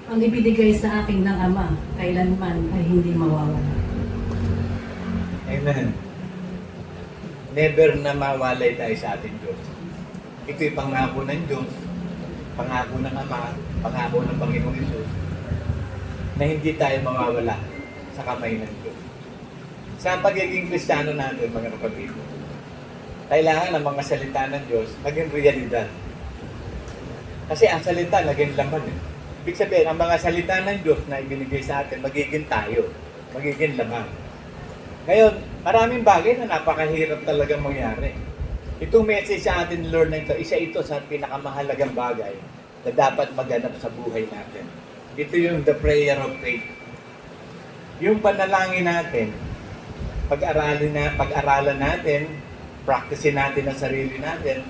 Ang ibinigay sa akin ng Ama, kailanman ay hindi mawawala. Amen. Never na mawalay tayo sa ating Diyos. Ito'y pangako ng Diyos, pangako ng Ama, pangako ng Panginoong Hesus, na hindi tayo mawawala sa kamay ng Diyos. Sa pagiging Kristiyano natin, mga kapatid, kailangan ang mga salita ng Diyos maging realidad. Kasi ang salita naging laman. Ibig sabihin, ang mga salita ng Diyos na ibinigay sa atin, magiging tayo, magiging laman. Ngayon, maraming bagay na napakahirap talagang mangyari. Itong message sa atin, Lord, na ito, isa ito sa pinakamahalagang bagay na dapat maganap sa buhay natin. Ito yung the prayer of faith. Yung panalangin natin, pag-aralan natin, practicein natin ang sarili natin,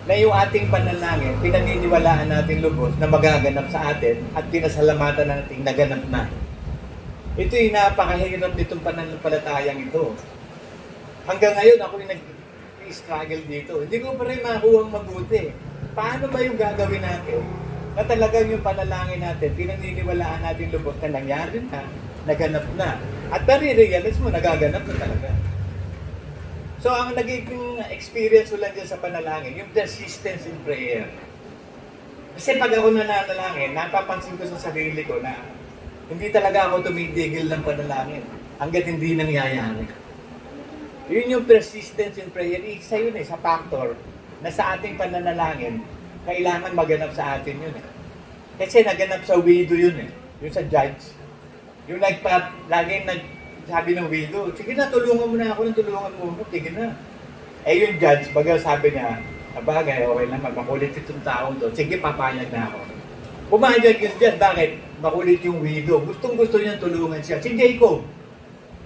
na yung ating panalangin, pinaniniwalaan natin lubos na magaganap sa atin at pinasalamatan natin naganap na. Ito yung napakahirap nitong pananampalatayang ito. Hanggang ngayon, ako yung nag-struggle dito. Hindi ko pa rin makuha mabuti. Paano ba yung gagawin natin na talagang yung panalangin natin, pinaniniwalaan natin lubos na nangyari na, naganap na. At nare-realize mo, nagaganap na talaga. So, ang nagiging experience ko lang dyan sa panalangin, yung persistence in prayer. Kasi pag ako nananalangin, napapansin ko sa sarili ko na hindi talaga ako tumitigil ng panalangin hanggat hindi nangyayari. Yun yung persistence in prayer. Isa yun sa factor na sa ating pananalangin, kailangan maganap sa atin yun Kasi naganap sa widow yun Yung sa judge. Yung laging sabi ng widow, sige na, tulungan mo na ako, tulungan mo. Sige na. Yung judge, baga sabi niya, bagay, okay naman, makulit itong taong to. Sige, papayag na ako. Pumayag yun dyan. Bakit? Makulit yung widow. Gustong-gusto niyang tulungan siya. Si Jacob,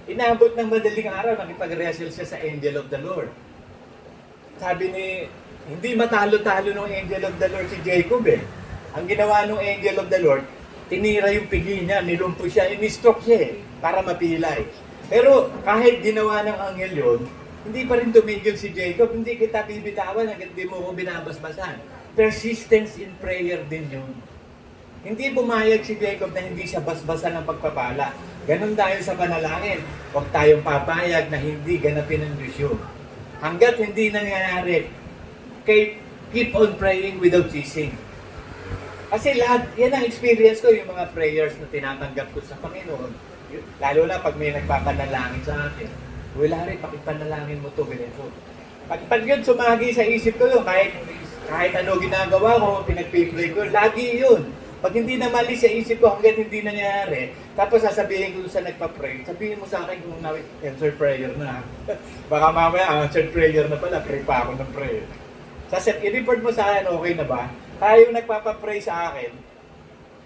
inabot ng madaling araw, nakipag-wrestle siya sa angel of the Lord. Sabi ni, hindi matalo-talo ng angel of the Lord si Jacob Ang ginawa ng angel of the Lord, tinira yung pigi niya, nilumpo siya, in-stroke siya para mapilay. Pero kahit ginawa ng angel yun, hindi pa rin tumigil si Jacob. Hindi kita bibitawan hanggang di mo ko binabasbasan. Persistence in prayer din yun. Hindi pumayag si Jacob na hindi siya basbasan ng pagpapala. Ganon tayo sa panalangin. Huwag tayong papayag na hindi ganapin ng Diyos yun. Hanggat hindi nangyayari, keep on praying without ceasing. Kasi lahat, yan ang experience ko, yung mga prayers na tinatanggap ko sa Panginoon. Lalo na pag may nagpapanalangin sa akin. Larry, pakipanalangin mo to, ganito. Pag yun sumagi sa isip ko yun, kahit ano ginagawa ko, pinagpipray ko, lagi yun. Pag hindi na mali sa isip ko hanggang hindi nangyayari, tapos sasabihin ko sa nagpa-pray, sabihin mo sa akin kung answered prayer na. Baka mamaya, answered prayer na pala, pray pa ako ng prayer. I-report mo sa akin, okay na ba? Tayo nagpapa-pray sa akin,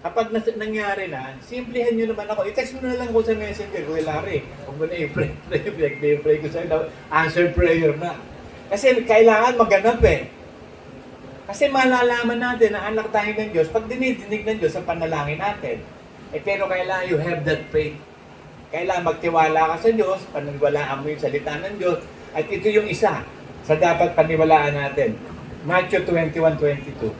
kapag nangyari na, simplihan nyo naman ako. I-text mo na lang ako sa messenger, Larry, huwag mo na i-pray ko sa'yo, answered prayer na. Kasi kailangan maganap Kasi malalaman natin na anak tayo ng Diyos pag dinidinig ng Diyos sa panalangin natin. Pero kailangan you have that faith. Kailangan magtiwala ka sa Diyos, paniwalaan mo yung salita ng Diyos. At ito yung isa sa dapat paniwalaan natin. Matthew 21:22.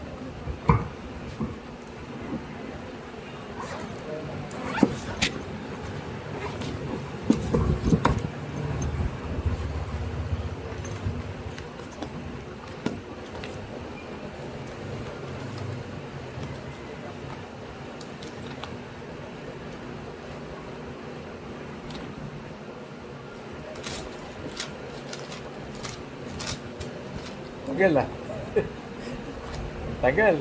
Tagal Tagal.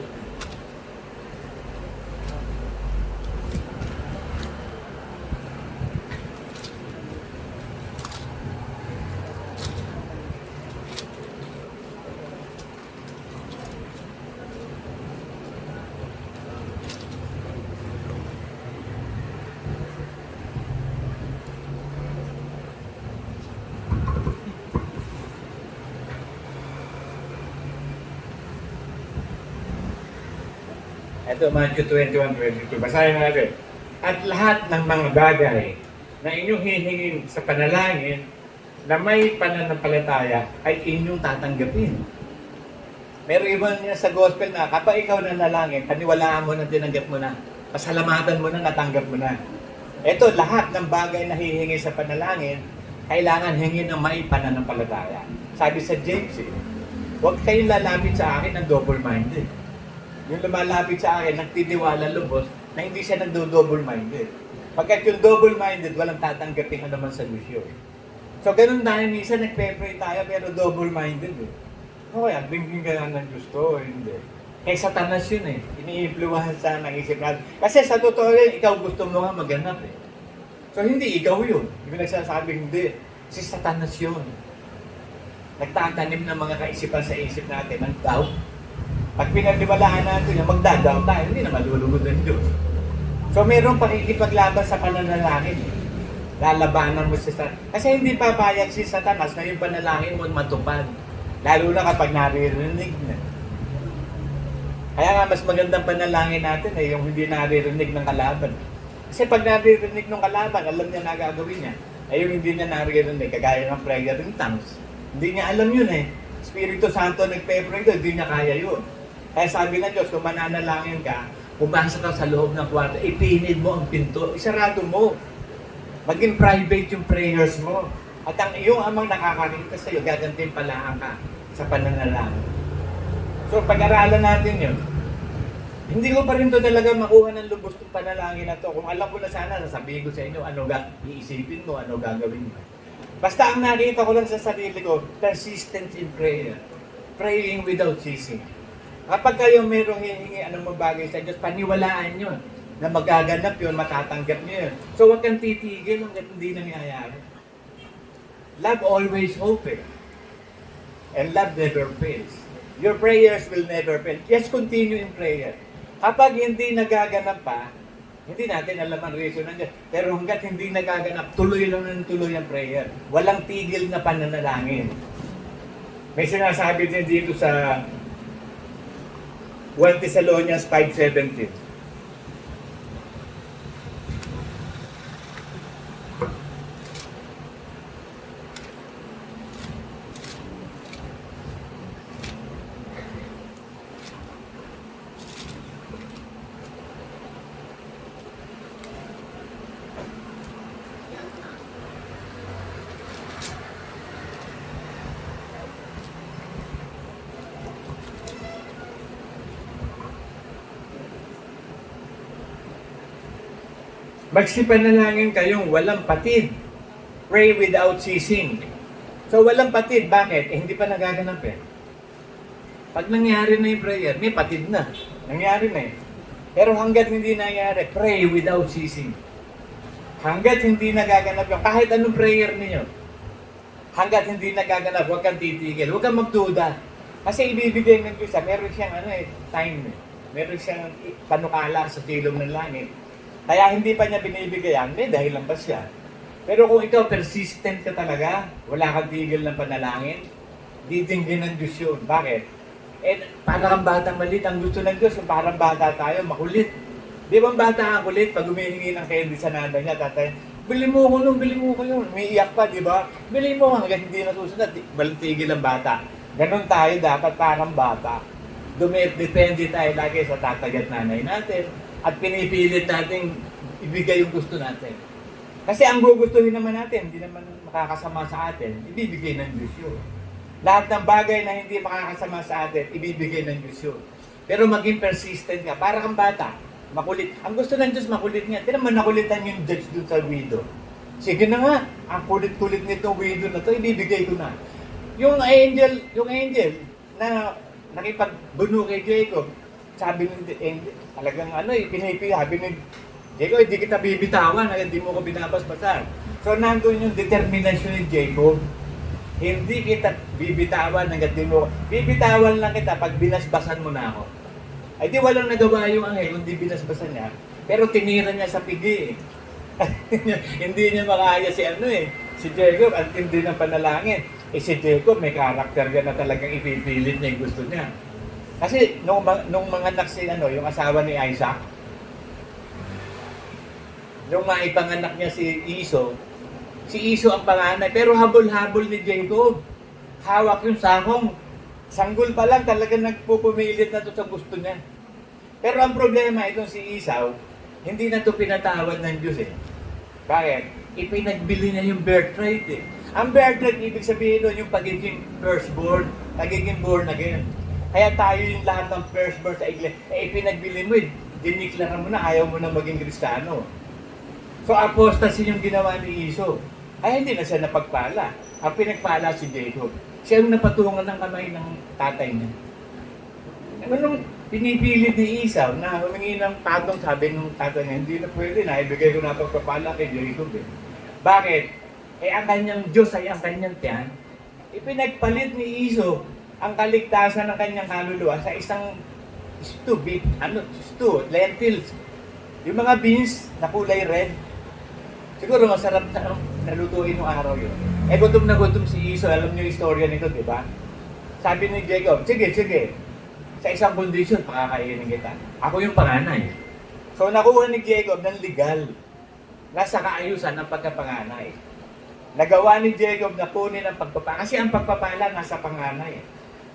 Ito, Matthew 21:22. Basahin natin. At lahat ng mga bagay na inyong hihingin sa panalangin na may pananampalataya ay inyong tatanggapin. Meron iba niya sa gospel na kapag ikaw nanalangin, paniwalaan mo na tinanggap mo na. Pasalamatan mo na, natanggap mo na. Ito, lahat ng bagay na hihingi sa panalangin, kailangan hingin ng may pananampalataya. Sabi sa James, huwag kayong lalapit sa akin ng double-minded. Yung lumalapit sa akin, nagtitiwala lubos, na hindi siya nagdo-double-minded. Pagkat yung double-minded, walang tatanggapin ka naman sa wisyo. So, ganun tayo, minsan nagpe-pray tayo, pero double-minded Okay, bingking ka lang ng gusto, hindi. Kaya satanas yun Ini-influensa ng isip natin. Kasi sa totoo yun, ikaw gusto mo nga maganap So, hindi ikaw yun. Hindi nagsasabi, hindi. Si satanas yun. Nagtatanim ng mga kaisipan sa isip natin ng doubt. Pag pinaniwalaan natin yung magdadaw tayo, hindi na malulugod ng Diyos. So, mayroong pakikipaglaban sa pananalangin. Lalabanan mo si Satanas. Kasi hindi papayag si Satanas na yung panalangin mo matupad. Lalo na kapag naririnig na. Kaya nga, mas magandang panalangin natin yung hindi naririnig ng kalaban. Kasi pag naririnig ng kalaban, alam niya na gagawin niya. Yung hindi niya naririnig, kagaya ng prayer in tongues. Hindi niya alam yun Espiritu Santo nagpe-pray doon, hindi niya kaya yun. Kaya sabi ng Diyos, kung mananalangin ka, pumasok ka sa loob ng kwarto, ipinid mo ang pinto, isarado mo. Maging private yung prayers mo. At ang iyong amang nakakakita sa iyo, gagantimpalaan ka sa pananalangin. So, pag-aralan natin yun. Hindi ko pa rin to talaga makuha ng lubos ng panalangin na to. Kung alam ko na sana, sasabihin ko sa inyo, iisipin mo, ano gagawin mo. Basta ang nakita ko lang sa sarili ko, persistence in prayer. Praying without ceasing. Kapag kayo mayroong hihingi anong bagay sa Diyos, paniwalaan nyo na magaganap yun, matatanggap nyo yun. So huwag kang titigil hanggang hindi nangyayari. Love always hope And love never fails. Your prayers will never fail. Just continue in prayer. Kapag hindi nagaganap pa, hindi natin alam ang reason ng Diyos. Pero hanggat hindi nagaganap, tuloy lang ng tuloy ang prayer. Walang tigil na pananalangin. May sinasabi din dito sa 1 Thessalonians 5:17. Magsipanalangin kayong walang patid. Pray without ceasing. So walang patid, bakit? Hindi pa nagaganap Pag nangyari na yung prayer, may patid na. Nangyari na Pero hanggat hindi nangyari, pray without ceasing. Hanggat hindi nagaganap yung kahit anong prayer niyo. Hanggat hindi nagaganap, huwag kang titigil. Huwag kang magduda. Kasi ibibigay ng Diyos, meron siyang time. Meron siyang panukala sa silong ng langit. Kaya hindi pa niya binibigyan, may dahilan pa siya. Pero kung ikaw persistent ka talaga, wala kang tigil ng panalangin, didinggin ng Diyos yun. Bakit? Parang batang maliit, ang gusto ng Diyos, yung parang bata tayo, makulit. Di ba ang bata ang kulit? Pag humihingi ng candy sa nanay niya, tatay, bili mo ko nun, bili mo ko yun. Umiiyak pa, di ba? Bili mo hanggang hindi nasusunod, walang tigil ang bata. Ganon tayo dapat parang bata. Depende tayo lagi sa tatay at nanay natin. At pinipilit natin ibigay yung gusto natin. Kasi ang gugustuhin naman natin, hindi naman makakasama sa atin, ibibigay ng Diyos yun. Lahat ng bagay na hindi makakasama sa atin, ibibigay ng Diyos yun. Pero maging persistent ka, para kang bata, makulit. Ang gusto ng Diyos, makulit nga. Hindi naman nakulitan yung judge dun sa widow. Sige na nga, ang kulit-kulit nitong widow na to, ibibigay ko na. Yung angel na nakipagbuno kay Jacob, sabi ng angel, talagang sabi ng Jacob, hindi kita bibitawan, hindi mo ko binabasbasan. So, nandun yung determination ni Jacob. Hindi kita bibitawan hanggat di mo, bibitawan lang kita pag binasbasan mo na ako. Ay di walang nagawa yung anghel, hindi binasbasan niya, pero tinira niya sa pigi Hindi niya makaya si Jacob, ang tindi ng panalangin. Si Jacob, may karakter na talagang ipipilit niya yung gusto niya. Kasi nung mga anak yung asawa ni Isaac, nung maipanganak niya si Iso ang panganay, pero habol-habol ni Jacob. Hawak yung sakong. Sanggol pa lang, talagang nagpupumilit na to sa gusto niya. Pero ang problema, itong si Esau, Hindi na to pinatawad ng Diyos eh. Bakit? Ipinagbili niya yung birthright eh. Ang birthright, ibig sabihin nun yung pagiging firstborn, pagiging born again. Kaya tayo yung lahat ng firstborn sa iglesia, ipinagbili mo eh. Diniklara mo na, ayaw mo na maging Kristiyano. So apostasy yung ginawa ni Iso. Ay hindi na siya napagpala. Ang pinagpala si Jacob. Siya yung napatungan ng kamay ng tatay niya. Nung pinipilit ni Esau na humingi ng patong, sabi ng tatay niya, hindi na pwede na, ibigay ko na pagpapala kay Jacob eh. Bakit? Eh ang kanyang Diyos ay ang kanyang tiyan. Ipinagpalit ni Esau ang kaligtasan ng kanyang kaluluwa sa isang stew, lentils. Yung mga beans na kulay red. Siguro masarap na nalutuin ng araw yun. Eh gutom na gutom si Esau, alam niyo yung istorya nito, di ba? Sabi ni Jacob, sige. Sa isang kondisyon, pakakainin kita. Ako yung panganay. So nakuha ni Jacob ng legal na sa kaayusan ng pagkapanganay. Nagawa ni Jacob na kunin ang pagpapala. Kasi ang pagpapala nasa panganay.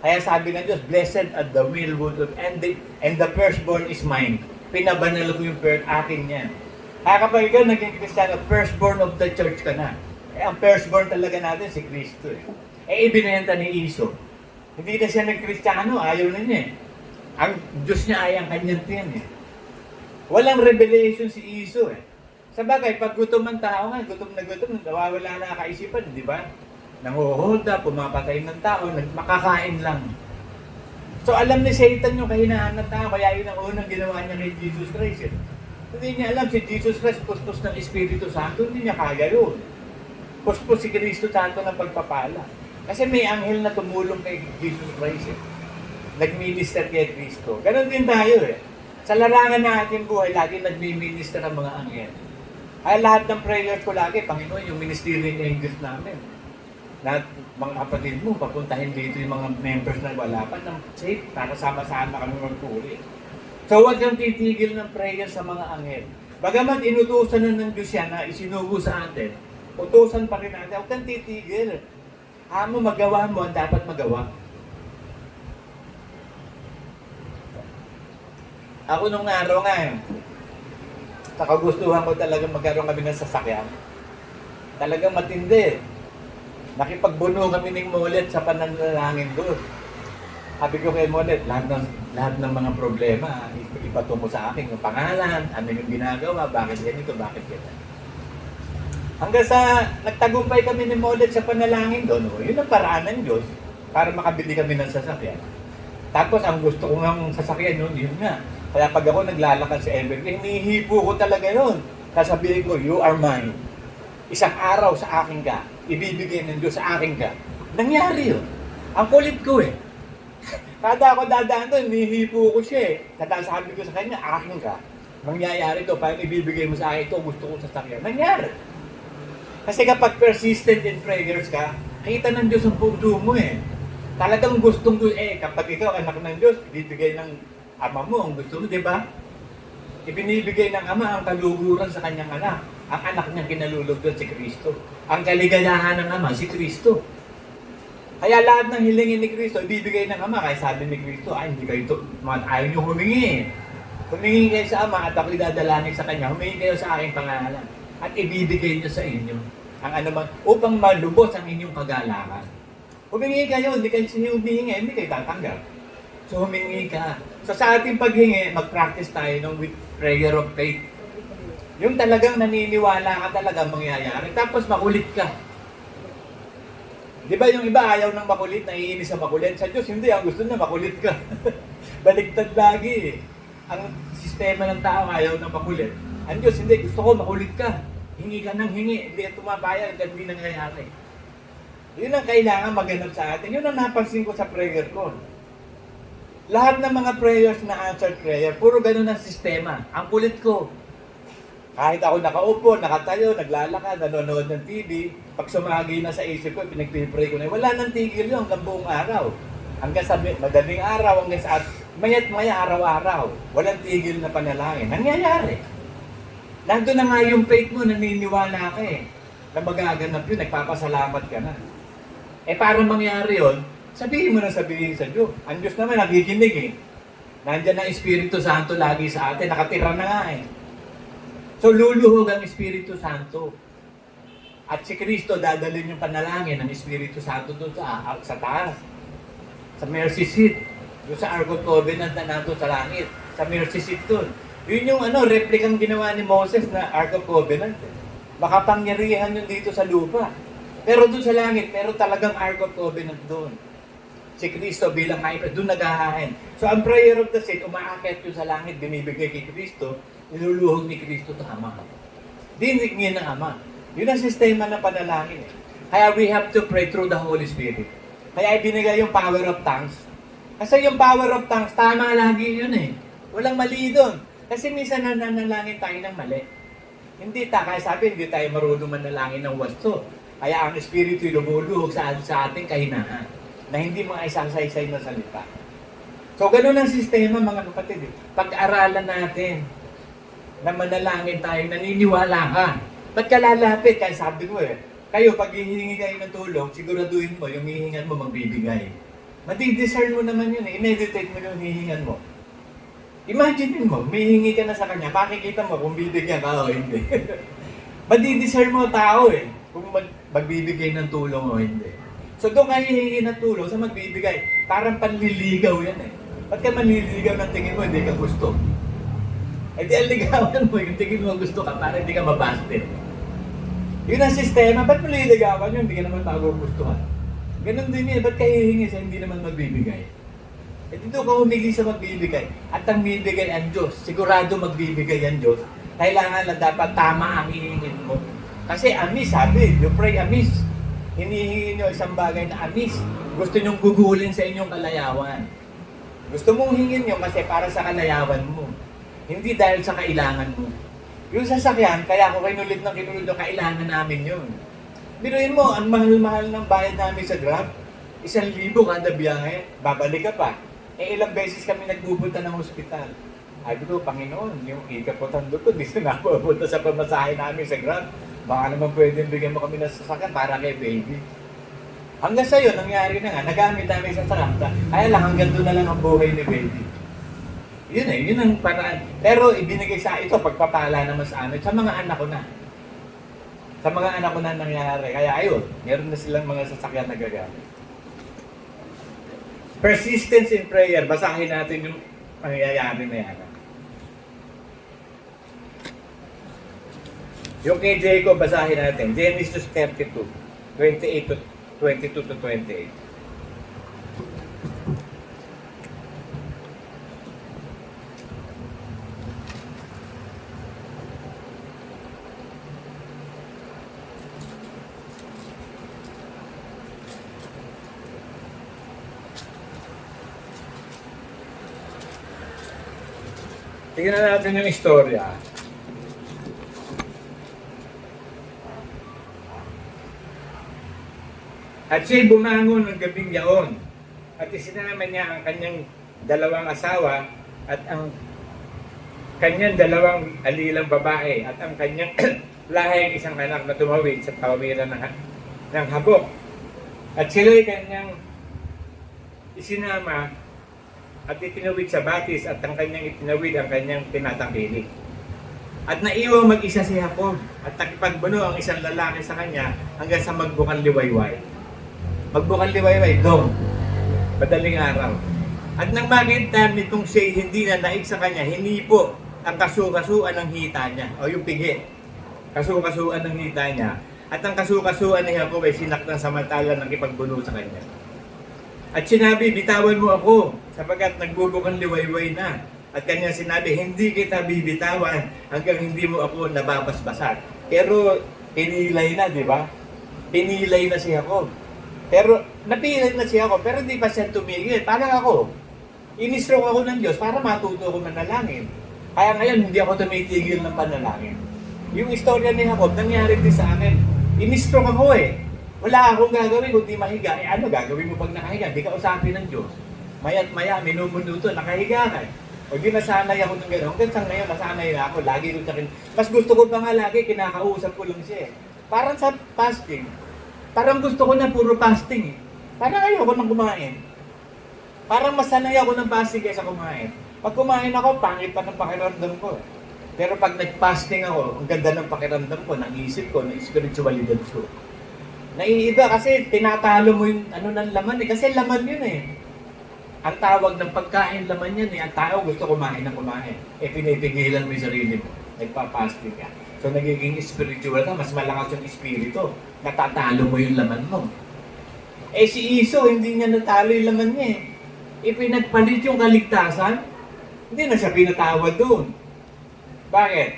Kaya sabi ng Diyos, blessed at the willwood and the firstborn is mine. Pinabanal ko yung akin yan. Kaya kapag ikaw naging Kristiyano, firstborn of the church ka na. Eh, ang firstborn talaga natin si Kristo eh. Eh, ibinenta ni Iso. Hindi na siya nag-Kristiyano, ayaw na niya eh. Ang Diyos niya ay ang kanyang tiyan eh. Walang revelation si Iso eh. Sa bagay, pag gutom ang tao nga, gutom na gutom, nawawala na kaisipan, di ba? Nanguhold up, pumapatay ng tao, makakain lang. So alam ni Satan yung kahinaan ng tao, kaya yun ang unang ginawa niya kay Jesus Christ eh. Hindi niya alam si Jesus Christ, puspos ng Espiritu Santo, hindi niya kaya yun. Puspos si Cristo Santo ng pagpapala. Kasi may anghel na tumulong kay Jesus Christ eh. Nag-minister kay Cristo. Ganon din tayo eh. Sa larangan na ating buhay, lagi nag-minister ang mga anghel. Ay lahat ng prayers ko lagi, Panginoon, yung ministering angels namin. Na mga kapatid mo, papuntahin dito yung mga members na wala pa ng safe para sama-sama kami magpuri. So huwag kang titigil ng prayer sa mga anghel. Bagamat inutusan na ng Diyos yan na isinugo sa atin, utusan pa rin natin, huwag kang titigil. Amo magawa mo ang dapat magawa. Ako nung araw nga, sa kagustuhan ko talaga magkaroon kami ng sasakyan. Talagang matindi. Nakipagbuno kami ng Molet sa pananalangin doon. Sabi ko kay Molet, lahat ng mga problema, ipato mo sa akin yung pangalan, ano yung ginagawa, bakit ganito, bakit ganito. Hanggang sa nagtagumpay kami ni Molet sa panalangin doon, yun ang paraan ng Diyos para makabili kami ng sasakyan. Tapos ang gusto ko ng sasakyan noon, yun nga. Kaya pag ako naglalakad sa Evergreen, hinihipo ko talaga yun. Sasabihin ko, you are mine. Isang araw sa akin ka, ibibigay ng Diyos sa akin ka. Nangyari yun. Ang kulit ko eh. Kada ako dadaan doon, hinihipo ko siya eh. Sabi ko sa kanya, akin ka. Mangyayari to, parang ibibigay mo sa akin ito, gusto ko sasakyan. Nangyari. Kasi kapag persistent in prayers ka, kita ng Diyos ang puso mo eh. Talagang gustong kapag ikaw anak ng Diyos, ibibigay ng ama mo ang gusto mo, di ba? Ibinibigay ng ama ang kaluguran sa kanyang anak. Ang anak niya kinalulugdan si Kristo. Ang kaligayahan ng ama, si Kristo. Kaya lahat ng hilingin ni Kristo, ibibigay ng ama. Kaya sabi ni Kristo, hindi kayo ito, ayaw niyo humingi. Humingi kayo sa ama at ako'y dadalanin sa kanya. Humingi kayo sa aking pangalan. At ibibigay niyo sa inyo ang anuman, upang malubos ang inyong kagalakan. Humingi kayo, hindi kayo humingi, hindi kayo tatanggap. So humingi ka. So sa ating paghingi, mag-practice tayo with prayer of faith. Yung talagang naniniwala ka talaga mangyayari. Tapos makulit ka. Di ba yung iba ayaw ng makulit, naiinis sa makulit. Sa Diyos, hindi. Ang gusto na makulit ka. Baligtad lagi. Ang sistema ng tao ayaw ng makulit. Ang Diyos, hindi. Gusto ko makulit ka. Hingi ka ng hingi. Hindi ka tumabayad. Hindi nangyayari. Yun ang kailangan maganap sa atin. Yun ang napansin ko sa prayer ko. Lahat ng mga prayers na answered prayer, puro ganun ang sistema. Ang kulit ko. Kahit ako nakaupo, nakatayo, naglalakad, nanonood ng TV, pag sumagi na sa isip ko, pinagpipray ko na, wala nang tigil yun hanggang buong araw. Hanggang sa madaling araw, hanggang sa maya't maya araw-araw. Walang tigil na panalangin. Nangyayari. Nandun na nga yung faith mo, naniniwala ka eh. Na magaganap yun, nagpapasalamat ka na. Eh para mangyari yun, sabihin mo na sabihin sa Diyos. Ang Diyos naman nakikinig eh. Nandiyan ang Espiritu Santo lagi sa atin, nakatira na nga eh. So luluhog ang Espiritu Santo. At si Kristo dadalhin yung panalangin ng Espiritu Santo doon sa taas. Sa mercy seat. Doon sa Ark of Covenant na nandun sa langit. Sa mercy seat doon. Yun yung replikang ginawa ni Moses na Ark of Covenant. Makapangyarihan yun dito sa lupa. Pero doon sa langit, pero talagang Ark of Covenant doon. Si Kristo bilang high priest, doon naghahain. So ang prayer of the saint, umaakit yun sa langit, binibigay kay Kristo, niluluhog ni Kristo sa Ama. Dinigin ng Ama. Yun ang sistema ng panalangin. Kaya we have to pray through the Holy Spirit. Kaya ibinigay yung power of tongues. Kasi yung power of tongues, tama lagi yun eh. Walang mali doon. Kasi minsan nanalangin tayo ng mali. Hindi kaya sabi, hindi tayo marunong manalangin ng wasto. Kaya ang Espiritu lumuluhog sa ating kahinaan na hindi mga isang-saysay na salita. So, ganun ang sistema, mga kapatid. Pag-aralan natin na manalangin tayo, naniniwala ka. Ba't ka lalapit? Kaya sabi ko kayo, pag hihingi kayo ng tulong, siguraduhin mo, yung hihingan mo, magbibigay. Madidiscern mo naman yun I-meditate mo yung hihingan mo. Imagine mo, hihingi ka na sa kanya, makikita mo kung bibigyan ka o hindi. Madidiscern mo tao kung magbibigay ng tulong o hindi. So doon ka hihingi ng tulong sa magbibigay. Parang panliligaw yan Ba't ka manliligaw ng tingin mo, hindi ka gusto? Di aligawan mo, yung tingin mo gusto ka, para hindi ka mabasted. Yun ang sistema, ba't manliligawan yun, hindi ka naman magugustuhan? Ganun din ba't ka hihingi sa hindi naman magbibigay? Dito ka humigi sa magbibigay. At ang bibigay ang Diyos, sigurado magbibigay ang Diyos. Kailangan na dapat tama ang hihingin mo. Kasi amis, sabi, you pray amis. Hinihingi nyo isang bagay na amis. Gusto nyong gugulin sa inyong kalayawan. Gusto mong hingin nyo kasi para sa kalayawan mo. Hindi dahil sa kailangan mo. Yung sasakyan, kaya ako kinulit ng kinulit nyo, kailangan namin yun. Biruin mo, ang mahal-mahal ng bayad namin sa Grab, 1,000 kada biyahe, babalik ka pa. Ilang beses kami nagpupunta ng ospital. Sabi ko, Panginoon, yung ikaputan doon ko, di na napupunta sa pamasahe namin sa Grab. Baka naman pwedeng bigyan mo kami ng sasakyan para kay baby. Hanggang sa'yo, nangyari na nga, nagamit namin sa sasakyan. Kaya lang, hanggang doon na lang ang buhay ni baby. Yun yun ang paraan. Pero ibinigay sa ito, pagpapala naman sa amin, sa mga anak ko na. Sa mga anak ko na nangyari. Kaya ayun, meron na silang mga sasakyan na gagamit. Persistence in prayer. Basahin natin yung pangyayari na yan. Yung kay Jacob, basahin natin. Genesis 32, 22 to 28. Tingnan natin yung istorya. At siya'y bumangon ng gabing yaon at isinama niya ang kanyang dalawang asawa at ang kanyang dalawang alilang babae at ang kanyang lahing isang anak na tumawid sa tawiran ng habok. At sila'y kanyang isinama at itinawid sa batis at ang kanyang itinawid ang kanyang tinatangkilik. At naiwang mag-isa si Jacob at nakipagbuno ang isang lalaki sa kanya hanggang sa magbukang liwayway. Magbukang liwayway, dong, madaling araw. At nang makita nitong siya hindi na naig sa kanya, hinipo ang kasukasuan ng hita niya, o yung pigi. Kasukasuan ng hita niya. At ang kasukasuan ni Jacob ay sinaktan samantala ng ipagbuno sa kanya. At sinabi, bitawan mo ako, sapagkat nagbubukang liwayway na. At kanya sinabi, hindi kita bibitawan hanggang hindi mo ako nababasbasan. Pero pinilay na, di ba? Pinilay na si Jacob. Pero napilay na si Jacob, pero hindi pa siya tumigil. Parang ako, in-stroke ako ng Diyos para matuto ako manalangin. Kaya ngayon, hindi ako tumitigil ng panalangin. Yung istorya ni Jacob, nangyari din sa akin. In-stroke ako Wala akong gagawin kundi mahiga. Ano gagawin mo pag nakahiga? Hindi ka usapin ng Diyos. Maya't maya, minumundo ito, nakahiga ka. O di nasanay ako ng gano'n. Hanggang sa ngayon, nasanay na ako. Lagi ko sa akin. Mas gusto ko pa nga lagi, kinakausap ko lang siya Parang sa fasting. Parang gusto ko na puro fasting Parang ayoko nang kumain. Parang masanay ako ng fasting kaysa kumain. Pag kumain ako, pangit pa ng pakiramdam ko Pero pag nag-fasting ako, ang ganda ng pakiramdam ko, ng isip ko, ng spiritualidad ko. Naiiba kasi tinatalo mo yung ano ng laman eh. Kasi laman yun eh. Ang tawag ng pagkain, laman yan eh. Ang tao gusto kumain na kumain. Eh pinipigilan mo yung sarili mo. Nagpa-fasting ka. So nagiging spiritual ka, mas malakas yung espiritu. Natatalo mo yung laman mo. Eh si Iso, hindi niya natalo yung laman niya eh. Ipinagpalit yung kaligtasan, hindi na siya pinatawad doon. Bakit?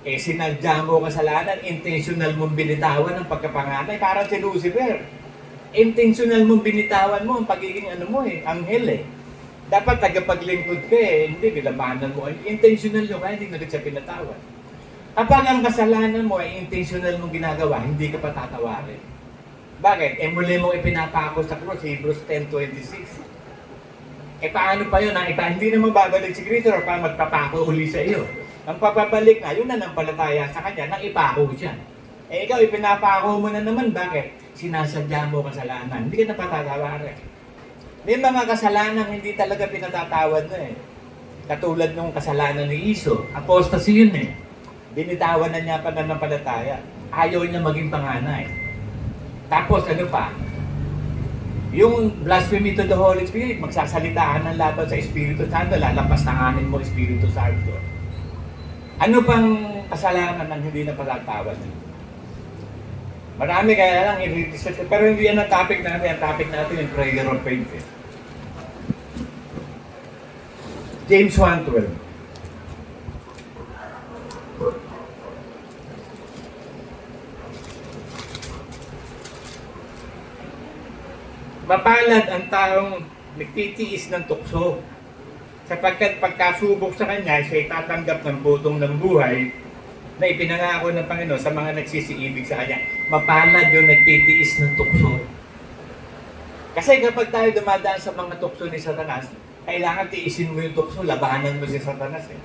Eh sinadya mo kasalanan, intentional mong binitawan ang pagkapanganay. Parang si Lucifer. Intentional mong binitawan mo ang pagiging ano mo eh, anghel eh. Dapat tagapaglingkod ka eh, hindi, bilabanan mo. Intentional yun, kaya hindi na rin siya pinatawad. Kapag ang kasalanan mo ay intentional mong ginagawa, hindi ka patatawarin. Bakit? Eh muli mong ipinapako sa cross, Hebrews 10:26. Eh paano pa yun? Hindi naman babalik si Kristo or para magpapako uli sa iyo. Ang papabalik na, yun na ng palataya sa kanya, nang ipako siya. Eh ikaw, ipinapako mo na naman, bakit? Sinasadya mo kasalanan. Hindi ka na patatawarin. May mga kasalanan hindi talaga pinatatawad na eh. Katulad nung kasalanan ni Iso. Apostasy yun eh. Binitawan na niya pananampalataya. Ayaw niya maging panganay. Tapos ano pa? Yung blasphemy to the Holy Spirit, magsasalitaan ng laban sa Espiritu Santo, lalapas na anin mo Espiritu Santo. Ano pang kasalanan ng hindi na patatawad? Marami kaya lang i-research, pero hindi yan ang topic natin. Ang topic natin yung prayer of faith. James 1:12. Mapalad ang taong nagtitiis ng tukso, sapagkat pagkasubok sa kanya, siya tatanggap ng butong ng buhay na ipinangako ng Panginoon sa mga nagsisiibig sa kanya. Mapalad yung nagtitiis ng tukso. Kasi kapag tayo dumadaan sa mga tukso ni Satanas, kailangan tiisin mo yung tukso, labanan mo si Satanas eh.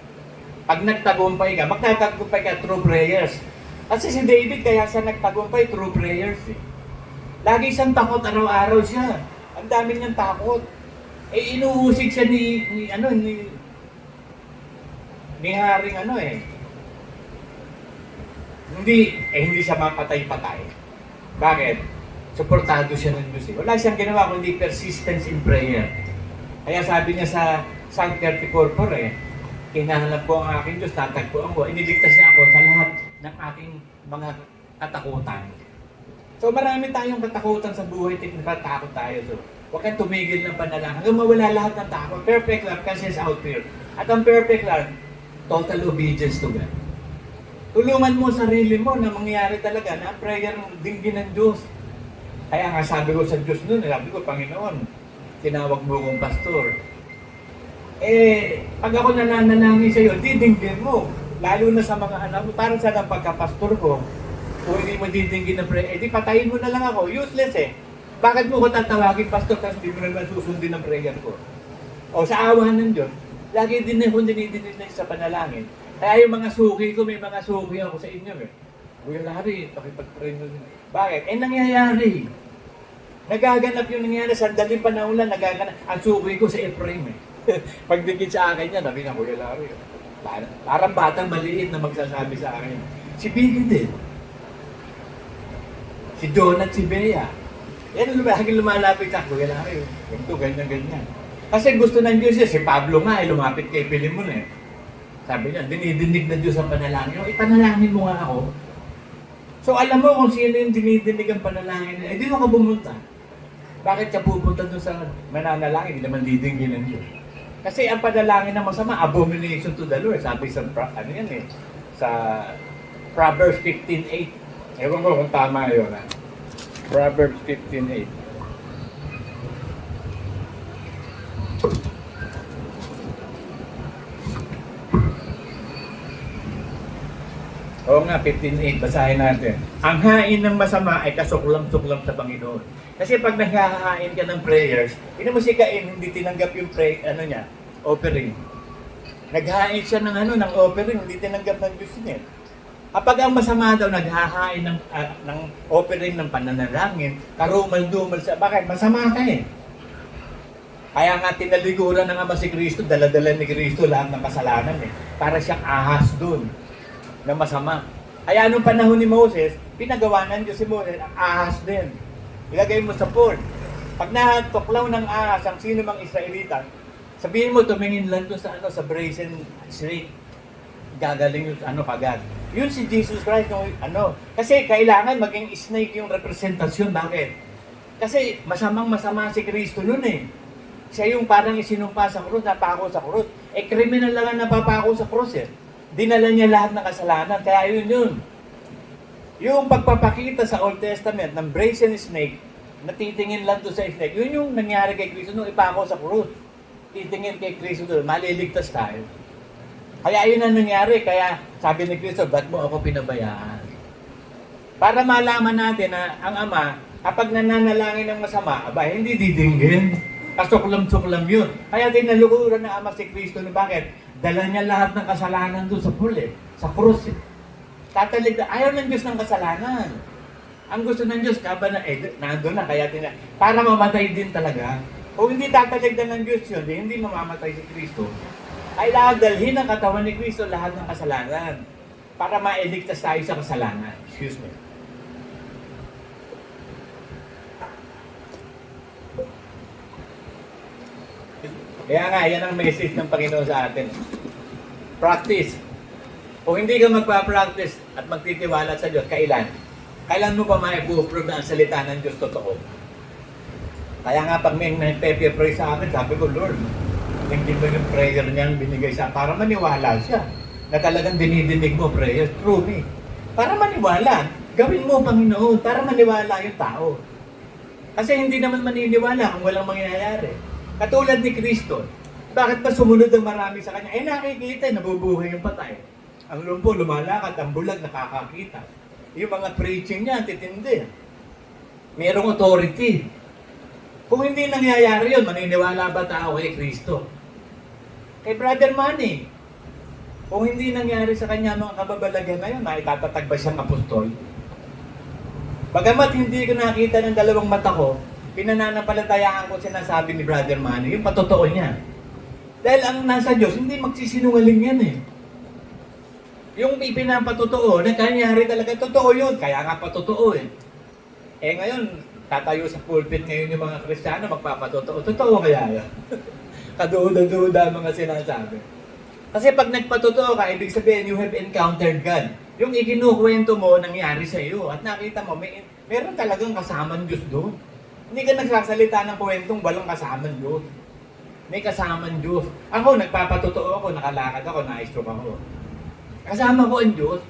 Pag nagtagumpay ka, magtatagumpay ka through prayers. Kasi si David, kaya siya nagtagumpay through prayers eh. Lagi siyang takot, araw-araw siya. Ang dami niyang takot. Eh, inuusig siya ni Haring ano eh. Hindi siya mapatay-patay. Bakit? Suportado siya ng Diyos. Wala siyang ginawa kundi persistence in prayer. Kaya sabi niya sa Psalm 34:4 eh, hinahanap ko ang aking Diyos, tatagpuan ko. Iniligtas niya ako sa lahat ng aking mga katakutan. So marami tayong katakutan sa buhay, natatakot tayo. So, huwag kang tumigil ng panalangin. Hanggang mawala lahat ng takot. Perfect love kasi is out there. At ang perfect love, total obedience to God. Tulungan mo sarili mo na mangyari talaga na prayer ng dinggin ng Diyos. Kaya nga sabi ko sa Diyos noon, sabi ko, Panginoon, tinawag mo kong pastor. Eh, pag ako nananalangin sa iyo, didinggin mo. Lalo na sa mga anak mo, parang sa ng pagkapastor ko, kung hindi mo didinggin ng prayer, eh di patayin mo na lang ako. Useless eh. Bakit mo ko tatawagin, pastor, kasi hindi mo naman susundin ng prayer ko? O sa awa ng Diyos, lagi din ako dinidinig sa panalangin. Kaya yung mga suki ko, may mga suki ako sa inyo eh. Kuya Larry, pakipag-pray mo. Bakit? Eh nangyayari. Nagaganap yung nangyayari. Sandaling panahon lang, nagaganap. Ang suki ko sa Ephraim eh. Pagdikit sa akin yan, sabi na, Kuya Larry. Parang batang maliit na magsasabi sa akin. Si Biggie din. Si John at si Bea. Yan, laging lumalapit sa Kuya Larry. Ganito, ganyan. Kasi gusto ng Diyos si Pablo nga, lumapit kay Pilimon eh. Sabi niya, dinidinig na Diyos ang panalangin. O, ipanalangin mo nga ako. So, alam mo kung sino yung dinidinig ang panalangin niya, eh, di mo ka bumunta. Bakit ka pupunta doon sa mananalangin? Hindi naman didinggin ng Diyos. Kasi ang panalangin na masama, abomination to the Lord. Sabi sa, ano yan eh, sa Proverbs 15:8. Ewan ko kung tama yun ha. Proverbs 15:8. Oo nga, 15:8. Basahin natin. Ang hain ng masama ay kasuklam-suklam sa Panginoon. Kasi pag naghahain ka ng prayers, hindi mo si Cain hindi tinanggap yung offering. Naghahain siya ng offering, hindi tinanggap ng Diyos niya. Kapag ang masama daw naghahain ng offering ng pananalangin, karumal-dumal sa... Bakit? Masama ka eh. Kaya nga tinalikuran ng Ama si Kristo, dala-dala ni Kristo lahat ng kasalanan eh. Para siyang ahas dun na masama. Kaya nung panahon ni Moses, pinagawa ng Diyos si Moses, ahas din. Ilagay mo sa pool. Pag natuklaw ng ahas ang sino mang Israelita, sabihin mo, tumingin lang doon sa brazen snake. Gagaling yung kagad. Yun si Jesus Christ, kasi kailangan maging snake yung representasyon. Bakit? Kasi masama si Kristo nun eh. Siya yung parang isinumpa sa krus, napako sa krus. Kriminal lang ang napapako sa krus eh. Dinala niya lahat ng kasalanan, kaya yun. Yung pagpapakita sa Old Testament ng brazen snake, natitingin lang doon sa snake, yun yung nangyari kay Kristo nung ipako sa krus. Titingin kay Kristo doon, maliligtas tayo. Kaya yun ang nangyari, kaya sabi ni Kristo, ba't mo ako pinabayaan? Para malaman natin na ang Ama, kapag nananalangin ng masama, hindi didinggin. Kasuklam-suklam yun. Kaya din nalukuran ng Ama si Kristo. Bakit? Dala niya lahat ng kasalanan doon sa pool sa krus Tatalig na, ayaw ng Diyos ng kasalanan. Ang gusto ng Diyos, nandun na, kaya para mamatay din talaga. Kung hindi tatalig na ng Diyos yun, hindi mamamatay si Kristo. Ay dalhin ng katawan ni Kristo lahat ng kasalanan para mailigtas tayo sa kasalanan. Excuse me. Kaya nga, yan ang message ng Panginoon sa atin. Practice. Kung hindi ka magpa-practice at magtitiwala sa Diyos, kailan? Kailan mo pa mai-prove na ang salita ng Diyos totoo? Kaya nga, pag may nagpe-pray sa akin, sabi ko, Lord, hindi mo yung prayer niyang binigay sa para maniwala siya na talagang dinidinig mo prayer through me. Para maniwala, gawin mo, Panginoon, para maniwala yung tao. Kasi hindi naman maniniwala kung walang mangyayari. Katulad ni Kristo, bakit ba sumunod ang marami sa Kanya? Nakikita, nabubuhay yung patay. Ang lumpo, lumalakad, ang bulag, nakakakita. Yung mga preaching niya, titindi. Mayroong authority. Kung hindi nangyayari yun, maniniwala ba tao kay Kristo? Kay Brother Manny, kung hindi nangyari sa kanya mga kababalagan na yun, maitatatag ba siyang apostol? Bagamat hindi ko nakita ng dalawang mata ko, pinananampalatayaan ko sinasabi ni Brother Manny, yung patotoo niya. Dahil ang nasa Diyos, hindi magsisinungaling yan eh. Yung ipinapatotoo, nangyari talaga, totoo yun. Kaya nga patotoo eh. Ngayon, tatayo sa pulpit ngayon yung mga Kristiyano, magpapatotoo. Totoo kaya yan? Kaduda-duda mga sinasabi. Kasi pag nagpatotoo ka, ibig sabihin, you have encountered God. Yung ikinukwento mo, nangyari sa iyo. At nakita mo, meron talagang kasamang Diyos doon. Hindi ka nagsasalita ng kwentong walang kasamang Diyos. May kasamang Diyos. Ako, nagpapatotoo ako, nakalakad ako, na-stroke ako. Kasama ko ang Diyos.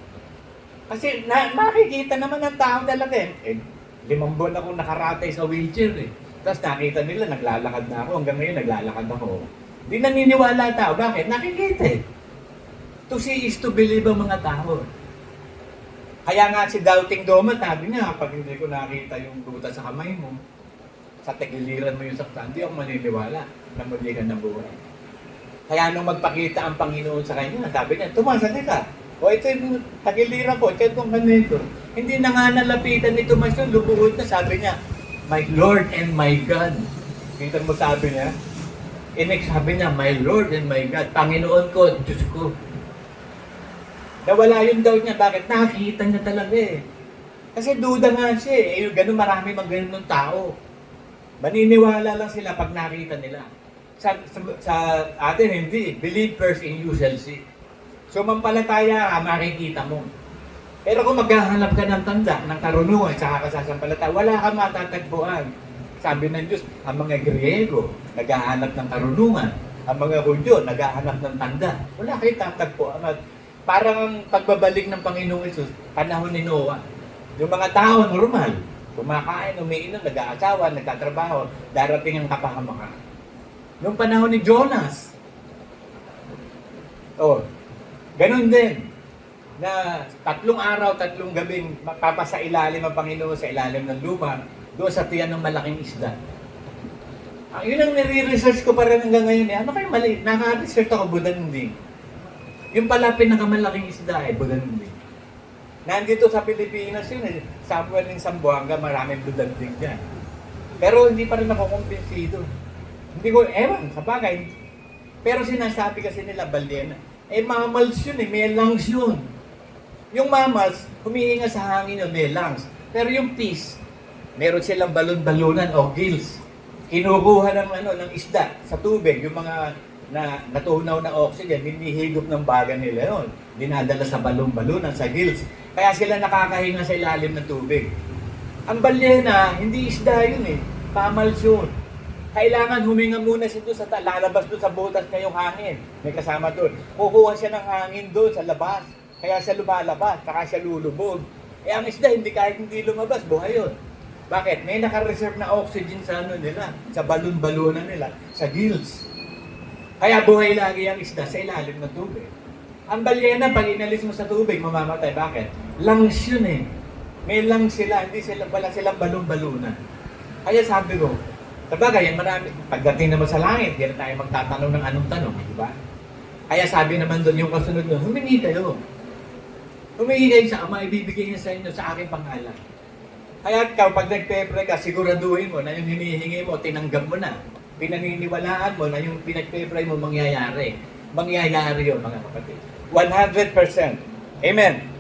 Kasi makikita naman ng tao talaga eh. 5 buwan akong nakaratay sa wheelchair eh. Tapos nakita nila, naglalakad na ako. Hanggang ngayon, naglalakad ako. Hindi naniniwala tao. Bakit? Nakikita eh. To see is to believe ang mga tao. Kaya nga si Doubting Thomas, sabi niya, kapag hindi ko nakita yung duta sa kamay mo, sa tegiliran mo yung saktan, hindi ako maniniwala na muli ka nabuhay. Kaya nung magpakita ang Panginoon sa kanya, sabi niya, Tomas, ka. O ito yung tagiliran ko, ito yung kanito. Hindi na nga nalapitan ni Tomas yun, lubuhod na, sabi niya, My Lord and my God. Kita mo sabi niya? Sabi niya, My Lord and my God, Panginoon ko, Diyos ko. Nawala yung doubt niya, bakit? Nakakita niya talaga eh. Kasi duda nga siya eh, ganun marami mga ganun tao. Maniniwala lang sila pag nakita nila. Sa atin hindi, believe first in you shall see. So mampalataya ka, makikita mo. Pero kung maghahanap ka ng tanda, ng karunungan, saka ka sasampalataya, wala kang matatagpuan. Sabi ng Diyos, ang mga Griego, naghahanap ng karunungan. Ang mga Hudyo, naghahanap ng tanda. Wala kayo tatagpuan. Parang ang pagbabalik ng Panginoong Isus, panahon ni Noah. Yung mga tao, normal. Kumakain, umiinom, nag-aasawa, nagtatrabaho, darating ang kapahamakan. Noong panahon ni Jonas, ganun din, na 3 araw, 3 gabing mapapasailalim ang Panginoon sa ilalim ng lupa, doon sa tiyan ng malaking isda. Yun ang nire-research ko pa rin hanggang ngayon. Ano kayo mali? Naka-research ako, Budanding. Yung pala pinakamalaking isda Budanding. Nandito sa Pilipinas yun somewhere in Zamboanga, maraming Budanding dyan. Pero hindi pa rin ako kumbinsido. Hindi ko, ewan, sa bagay. Pero sinasabi kasi nila, baldena, mammals yun may lungs yun. Yung mammals, humihinga sa hangin yun, may lungs. Pero yung fish, meron silang balon-balunan o gills. Kinukuha ng isda sa tubig, yung mga natunaw na oxygen, hinihigop ng baga nila yun. Dinadala sa balon-balunan, sa gills. Kaya sila nakakahinga sa ilalim ng tubig. Ang balyena, hindi isda yun mammals yun. Kailangan huminga muna siya doon lalabas doon sa butas na yung hangin. May kasama doon. Kukuha siya ng hangin doon sa labas. Kaya siya lumalabas, saka siya lulubog. Ang isda, kahit hindi lumabas, buhay yun. Bakit? May naka-reserve na oxygen sa nila, sa balon-balunan nila, sa gills. Kaya buhay lagi ang isda sa ilalim ng tubig. Ang balyena, pag inalis mo sa tubig, mamamatay. Bakit? Lungs yun May lungs sila, wala silang balon-balunan. Kaya sabi ko, sabagay, marami, pagdating naman sa langit, hindi na tayo magtatanong ng anong tanong, di ba? Kaya sabi naman doon, yung kasunod doon, humingi kayo. Humingi kayo sa Ama, ibibigay niya sa inyo sa aking pangalan. Kaya ikaw, pag nagpe-pray ka, siguraduhin mo na yung hinihingi mo, tinanggap mo na. Pinaniniwalaan mo na yung pinagpe-pray mo mangyayari. Mangyayari yun, mga kapatid. 100%. Amen.